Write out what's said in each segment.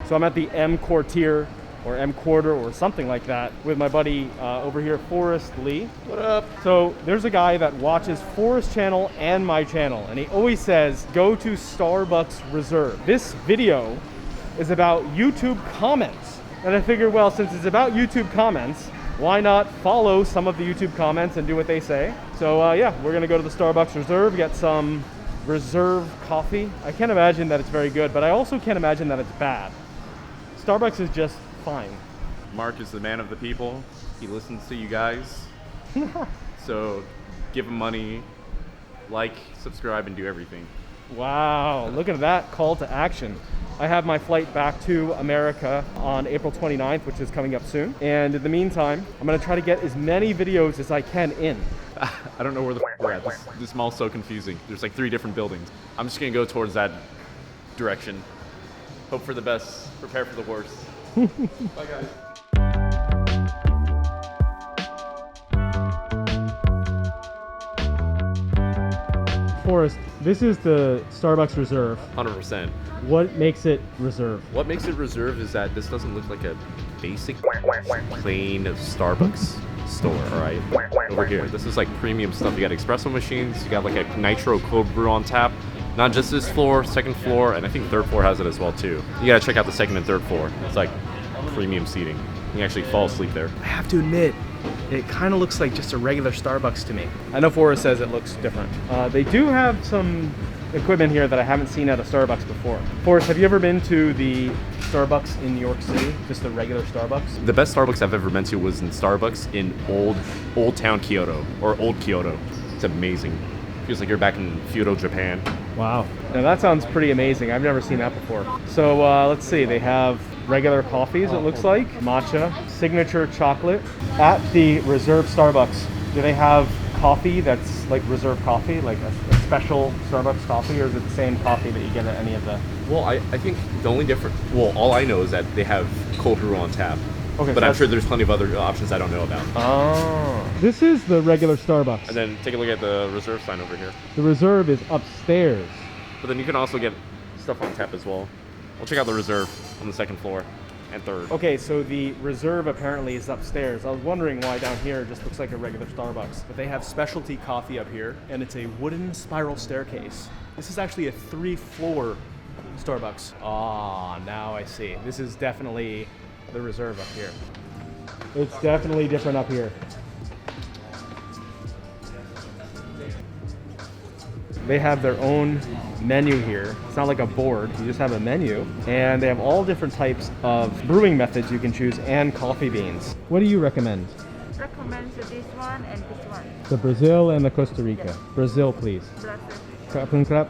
So I'm at the M Quartier or M Quarter or something like that with my buddy over here, Forrest Lee. What up? So there's a guy that watches Forrest's channel and my channel, and he always says, go to Starbucks Reserve. This video is about YouTube comments. And I figured, well, since it's about YouTube comments, why not follow some of the YouTube comments and do what they say? So yeah, we're gonna go to the Starbucks Reserve, get some Reserve coffee. I can't imagine that it's very good, but I also can't imagine that it's bad. Starbucks is just fine. Marc is the man of the people. He listens to you guys. So give him money, like, subscribe, and do everything. Wow, look at that call to action. I have my flight back to America on April 29th, which is coming up soon. And in the meantime, I'm gonna try to get as many videos as I can in. I don't know where the we're at. This mall's so confusing. There's like 3 different buildings. I'm just gonna go towards that direction. Hope for the best, prepare for the worst. Bye guys. Forrest, this is the Starbucks Reserve. 100%. What makes it Reserve? What makes it Reserve is that this doesn't look like a basic plain Starbucks store, all right? Over here, this is like premium stuff. You got espresso machines, you got like a nitro cold brew on tap. Not just this floor, second floor, and I think third floor has it as well too. You gotta check out the second and third floor. It's like premium seating. You can actually fall asleep there. I have to admit, it kind of looks like just a regular Starbucks to me. I know Forrest says it looks different. They do have some equipment here that I haven't seen at a Starbucks before. Forrest, have you ever been to the Starbucks in New York City? Just the regular Starbucks? The best Starbucks I've ever been to was in Starbucks in Old Town Kyoto, or Old Kyoto. It's amazing. Feels like you're back in feudal Japan. Wow. Now that sounds pretty amazing. I've never seen that before. So let's see, they have regular coffees, it looks like. Matcha, signature chocolate. At the Reserve Starbucks, do they have coffee that's like Reserve coffee, like a special Starbucks coffee, or is it the same coffee that you get at any of the... Well, I think the only difference, well, all I know is that they have cold brew on tap. Okay, but I'm sure there's plenty of other options I don't know about. Oh. This is the regular Starbucks. And then take a look at the Reserve sign over here. The Reserve is upstairs. But then you can also get stuff on tap as well. We'll check out the Reserve on the second floor and third. Okay, so the Reserve apparently is upstairs. I was wondering why down here it just looks like a regular Starbucks. But they have specialty coffee up here, and it's a wooden spiral staircase. This is actually a 3-floor Starbucks. Ah, now I see. This is definitely the Reserve up here. It's definitely different up here. They have their own menu here. It's not like a board, you just have a menu. And they have all different types of brewing methods you can choose and coffee beans. What do you recommend? Recommend this one and this one. The Brazil and the Costa Rica. Yes. Brazil, please. Brazil. Krapun krap.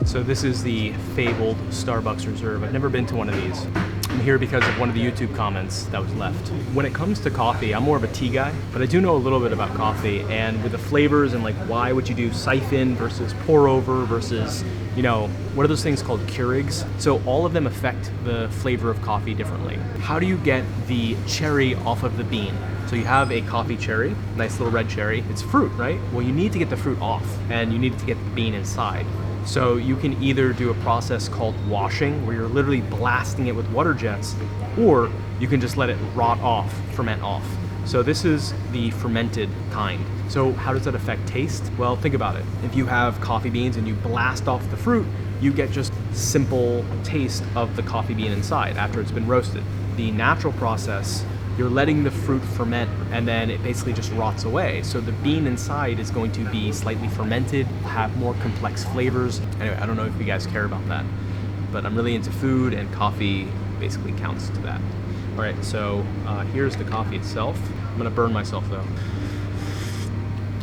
So this is the fabled Starbucks Reserve. I've never been to one of these. I'm here because of one of the YouTube comments that was left. When it comes to coffee, I'm more of a tea guy, but I do know a little bit about coffee, and with the flavors and like why would you do siphon versus pour over versus, you know, what are those things called, Keurigs? So all of them affect the flavor of coffee differently. How do you get the cherry off of the bean? So you have a coffee cherry, nice little red cherry. It's fruit, right? Well, you need to get the fruit off, and you need to get the bean inside. So you can either do a process called washing, where you're literally blasting it with water jets, or you can just let it rot off, ferment off. So this is the fermented kind. So how does that affect taste? Well, think about it. If you have coffee beans and you blast off the fruit, you get just simple taste of the coffee bean inside after it's been roasted. The natural process, you're letting the fruit ferment and then it basically just rots away. So the bean inside is going to be slightly fermented, have more complex flavors. Anyway, I don't know if you guys care about that, but I'm really into food and coffee basically counts to that. All right, so here's the coffee itself. I'm gonna burn myself though.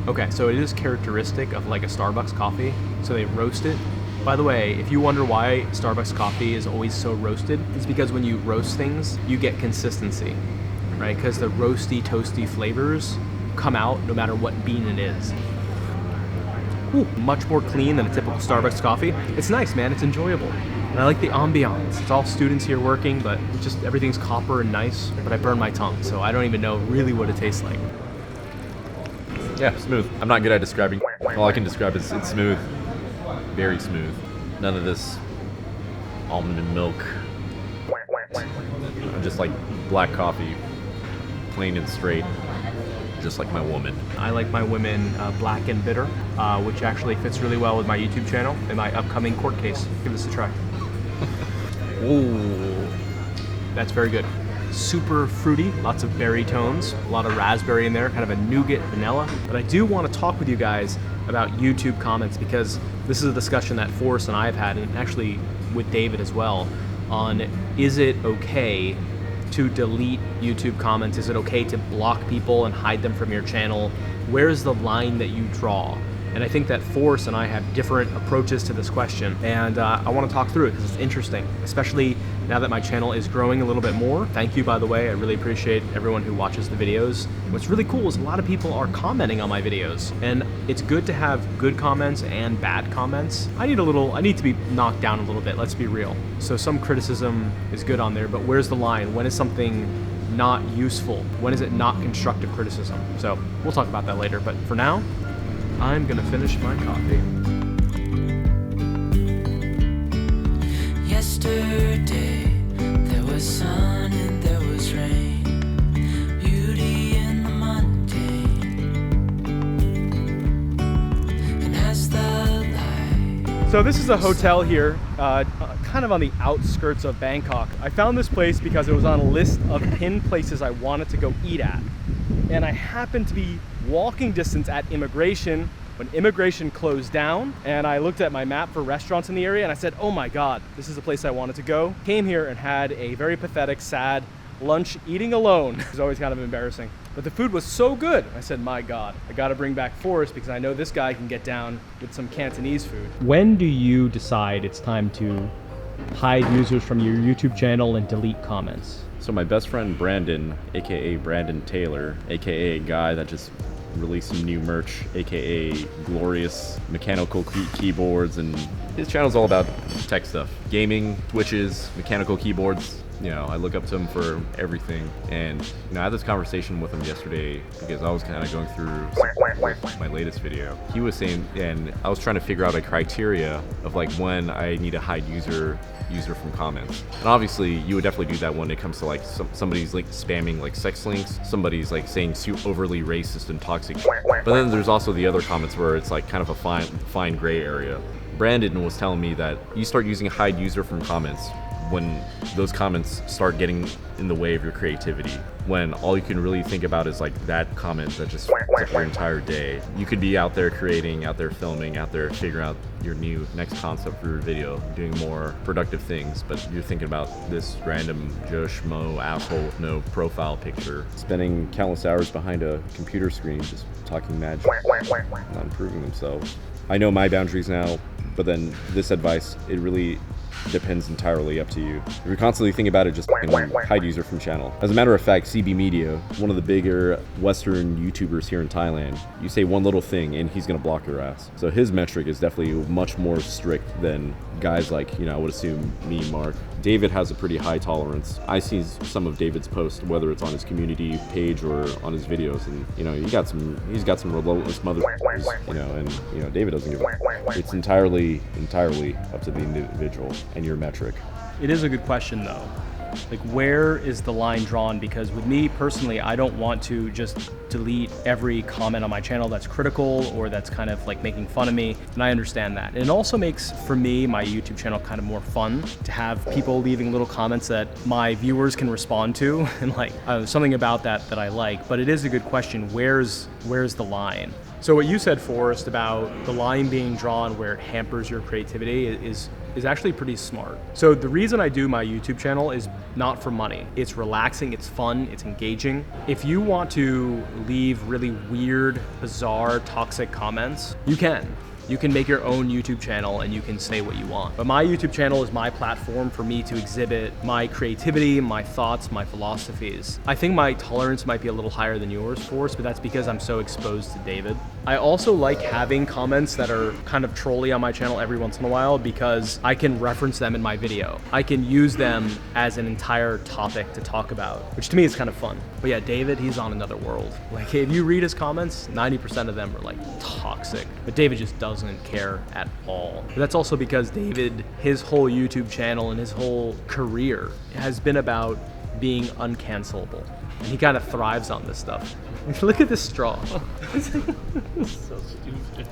Okay, so it is characteristic of like a Starbucks coffee. So they roast it. By the way, if you wonder why Starbucks coffee is always so roasted, it's because when you roast things, you get consistency, right? Because the roasty, toasty flavors come out no matter what bean it is. Ooh, much more clean than a typical Starbucks coffee. It's nice, man, it's enjoyable. And I like the ambiance. It's all students here working, but just everything's copper and nice, but I burn my tongue, so I don't even know really what it tastes like. Yeah, smooth. I'm not good at describing. All I can describe is it's smooth. Very smooth. None of this almond milk. I'm just like black coffee, plain and straight, just like my woman. I like my women black and bitter, which actually fits really well with my YouTube channel and my upcoming court case. Give this a try. Ooh, that's very good. Super fruity, lots of berry tones, a lot of raspberry in there, kind of a nougat vanilla. But I do want to talk with you guys about YouTube comments because this is a discussion that Forrest and I have had, and actually with David as well, on is it okay to delete YouTube comments? Is it okay to block people and hide them from your channel? Where's the line that you draw? And I think that Forrest and I have different approaches to this question, and I want to talk through it because it's interesting, especially now that my channel is growing a little bit more. Thank you, by the way. I really appreciate everyone who watches the videos. What's really cool is a lot of people are commenting on my videos, and it's good to have good comments and bad comments. I need to be knocked down a little bit, let's be real. So some criticism is good on there, but where's the line? When is something not useful? When is it not constructive criticism? So we'll talk about that later, but for now, I'm gonna finish my coffee. Yesterday, there was sun and there was rain, beauty in the mundane, and as the light. So this is a hotel here, kind of on the outskirts of Bangkok. I found this place because it was on a list of pinned places I wanted to go eat at. And I happened to be walking distance at immigration when immigration closed down, and I looked at my map for restaurants in the area and I said, oh my God, this is the place I wanted to go. Came here and had a very pathetic, sad lunch eating alone. It was always kind of embarrassing. But the food was so good. I said, my God, I gotta bring back Forrest because I know this guy can get down with some Cantonese food. When do you decide it's time to hide users from your YouTube channel and delete comments? So my best friend Brandon, aka Brandon Taylor, aka a guy that just released some new merch, aka glorious mechanical keyboards, and his channel's all about tech stuff, gaming, Twitches, mechanical keyboards. You know, I look up to him for everything, and you know, I had this conversation with him yesterday because I was kind of going through my latest video. He was saying, and I was trying to figure out a criteria of like when I need to hide user from comments. And obviously you would definitely do that when it comes to like somebody's like spamming like sex links, somebody's like saying overly racist and toxic. But then there's also the other comments where it's like kind of a fine gray area. Brandon was telling me that you start using hide user from comments when those comments start getting in the way of your creativity, when all you can really think about is like that comment that just took your entire day. You could be out there creating, out there filming, out there figuring out your new next concept for your video, doing more productive things, but you're thinking about this random Joe Schmo asshole with no profile picture, spending countless hours behind a computer screen just talking mad shit, not improving themselves. I know my boundaries now, but then this advice, it really depends entirely up to you. If you're constantly thinking about it, just hide user from channel. As a matter of fact, CB Media, one of the bigger Western YouTubers here in Thailand, you say one little thing and he's gonna block your ass. So his metric is definitely much more strict than guys like, you know, I would assume me, Marc. David has a pretty high tolerance. I see some of David's posts, whether it's on his community page or on his videos, and you know, he's got some relentless motherfuckers, you know, and you know, David doesn't give a. It's entirely up to the individual and your metric. It is a good question though. Like, where is the line drawn? Because with me personally, I don't want to just delete every comment on my channel that's critical or that's kind of like making fun of me, and I understand that. And it also makes, for me, my YouTube channel kind of more fun to have people leaving little comments that my viewers can respond to, and like something about that I like. But it is a good question. Where's the line? So what you said, Forrest, about the line being drawn where it hampers your creativity is is actually pretty smart. So the reason I do my YouTube channel is not for money. It's relaxing, it's fun, it's engaging. If you want to leave really weird, bizarre, toxic comments, you can. You can make your own YouTube channel and you can say what you want. But my YouTube channel is my platform for me to exhibit my creativity, my thoughts, my philosophies. I think my tolerance might be a little higher than yours, Forrest, but that's because I'm so exposed to David. I also like having comments that are kind of trolly on my channel every once in a while because I can reference them in my video. I can use them as an entire topic to talk about, which to me is kind of fun. But yeah, David, he's on another world. Like if you read his comments, 90% of them are like toxic, but David just doesn't care at all. But that's also because David, his whole YouTube channel and his whole career has been about being uncancelable. And he kind of thrives on this stuff. Look at this straw. So stupid.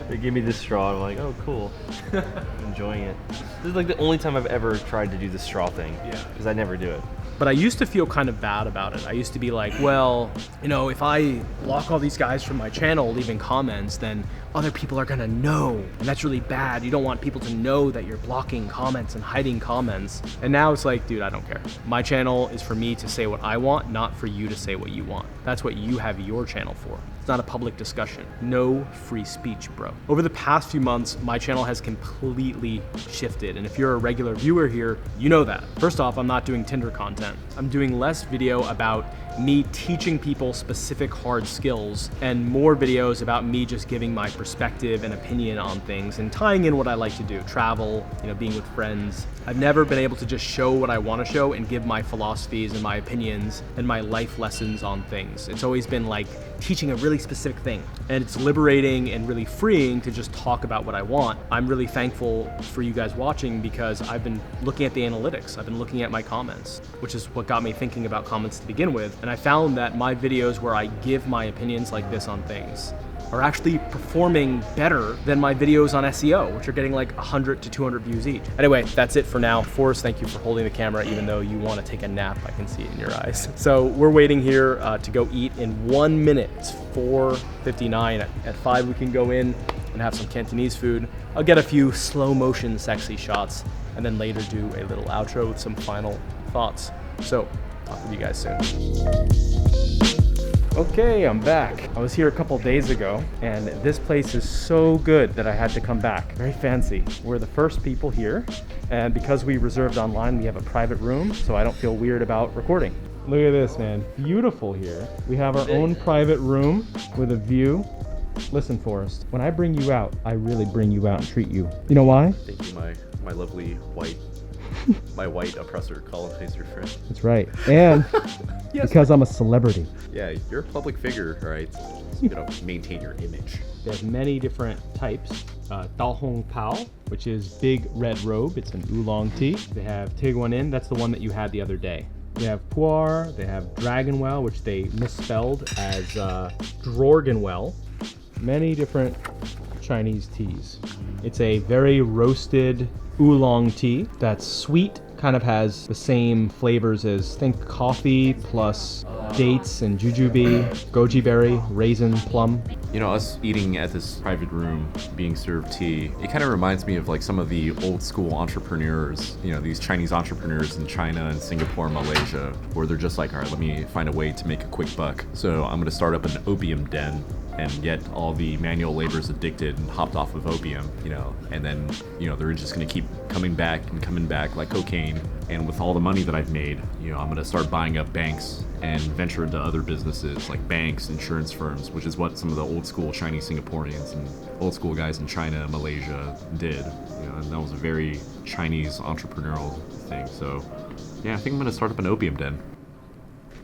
They gave me this straw. I'm like, oh, cool. I'm enjoying it. This is like the only time I've ever tried to do the straw thing. Yeah. Because I never do it. But I used to feel kind of bad about it. I used to be like, well, you know, if I block all these guys from my channel leaving comments, then other people are gonna know. And that's really bad. You don't want people to know that you're blocking comments and hiding comments. And now it's like, dude, I don't care. My channel is for me to say what I want, not for you to say what you want. That's what you have your channel for. It's not a public discussion. No free speech, bro. Over the past few months, my channel has completely shifted. And if you're a regular viewer here, you know that. First off, I'm not doing Tinder content. I'm doing less video about me teaching people specific hard skills and more videos about me just giving my perspective and opinion on things and tying in what I like to do, travel, you know, being with friends. I've never been able to just show what I want to show and give my philosophies and my opinions and my life lessons on things. It's always been like teaching a really specific thing, and it's liberating and really freeing to just talk about what I want. I'm really thankful for you guys watching because I've been looking at the analytics. I've been looking at my comments, which is what got me thinking about comments to begin with. And I found that my videos where I give my opinions like this on things are actually performing better than my videos on SEO, which are getting like 100 to 200 views each. Anyway, that's it for now. Forrest, thank you for holding the camera, even though you want to take a nap. I can see it in your eyes. So we're waiting here to go eat in 1 minute. It's 4:59. At 5, we can go in and have some Cantonese food. I'll get a few slow motion sexy shots and then later do a little outro with some final thoughts. So talk with you guys soon. Okay, I'm back. I was here a couple days ago, and this place is so good that I had to come back. Very fancy. We're the first people here, and because we reserved online, we have a private room, so I don't feel weird about recording. Look at this, man. Beautiful here. We have our own private room with a view. Listen, Forrest, when I bring you out, I really bring you out and treat you. You know why? Thank you, my lovely white, my white oppressor colonizer friend. That's right. And yes, because I'm a celebrity. Yeah, you're a public figure, right? So you know, maintain your image. They have many different types. Dao Hong Pao, which is big red robe. It's an oolong tea. They have Tiguanin. That's the one that you had the other day. They have Pu'er. They have Dragonwell, which they misspelled as Drorgenwell. Many different Chinese teas. It's a very roasted oolong tea that's sweet, kind of has the same flavors as, think coffee plus dates and jujube, goji berry, raisin, plum. You know, us eating at this private room, being served tea, it kind of reminds me of like some of the old school entrepreneurs, you know, these Chinese entrepreneurs in China and Singapore and Malaysia, where they're just like, all right, let me find a way to make a quick buck. So I'm gonna start up an opium den and get all the manual laborers addicted and hopped off of opium, you know, and then, you know, they're just gonna keep coming back like cocaine. And with all the money that I've made, you know, I'm gonna start buying up banks and venture into other businesses like banks, insurance firms, which is what some of the old school Chinese Singaporeans and old school guys in China and Malaysia did. You know, and that was a very Chinese entrepreneurial thing. So yeah, I think I'm gonna start up an opium den.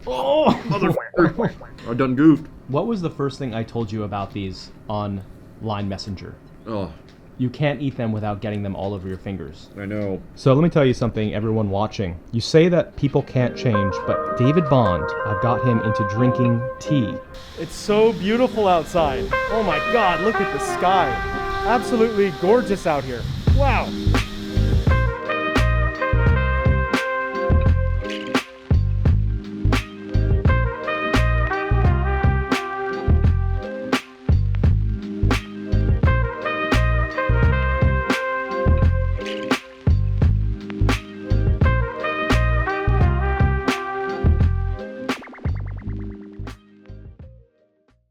Oh, motherfucker! I done goofed. What was the first thing I told you about these on Line Messenger? Oh, You can't eat them without getting them all over your fingers. I know. So let me tell you something, everyone watching. You say that people can't change, but David Bond, I've got him into drinking tea. It's so beautiful outside. Oh my God, look at the sky. Absolutely gorgeous out here. Wow.